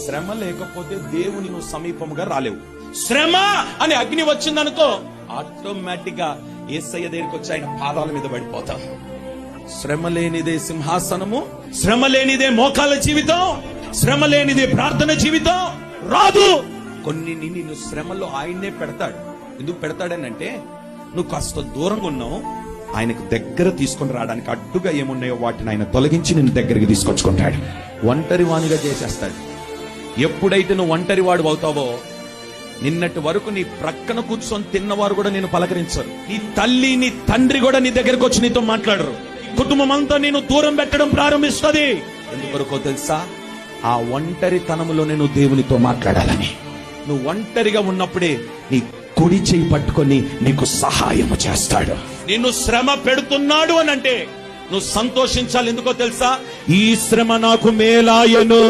శ్రమ లేకపోతే దేవుని నువ్వు సమీపముగా రాలేవు. శ్రమ అని అగ్ని వచ్చిందనుకో ఆటోమేటిక్ గా యేసయ్య దగ్గరికి వచ్చి ఆయన పాదాల మీద పడిపోతావు. శ్రమ లేనిదే సింహాసనము, శ్రమ లేనిదే మోకాల జీవితం, శ్రమ లేనిదే ప్రార్థన జీవితం రాదు. కొన్ని నిన్ను శ్రమలో ఆయన్నే పెడతాడు. ఎందుకు పెడతాడనంటే నువ్వు కాస్త దూరంగా ఉన్నావు, ఆయనకు దగ్గర తీసుకొని రావడానికి అడ్డుగా ఏమున్నాయో వాటిని ఆయన తొలగించి నిన్ను దగ్గరికి తీసుకొచ్చుకుంటాడు. ఒంటరి వానిగా చేసేస్తాడు. ఎప్పుడైతే నువ్వు ఒంటరి వాడు అవుతావో, నిన్నటి వరకు నీ ప్రక్కన కూర్చొని తిన్నవారు కూడా నేను పలకరించరు. నీ తల్లి నీ తండ్రి కూడా నీ దగ్గరకు వచ్చి నీతో మాట్లాడరు. కుటుంబం అంతా నేను దూరం పెట్టడం ప్రారంభిస్తుంది. ఎందుకొరకో తెలుసా? ఆ ఒంటరితనములో నేను దేవునితో మాట్లాడాలని. నువ్వు ఒంటరిగా ఉన్నప్పుడే నీ కుడి చేయి పట్టుకొని నీకు సహాయము చేస్తాడు. నిన్ను శ్రమ పెడుతున్నాడు అని అంటే నువ్వు సంతోషించాలి. ఎందుకో తెలుసా? ఈ శ్రమ నాకు మేలాయను.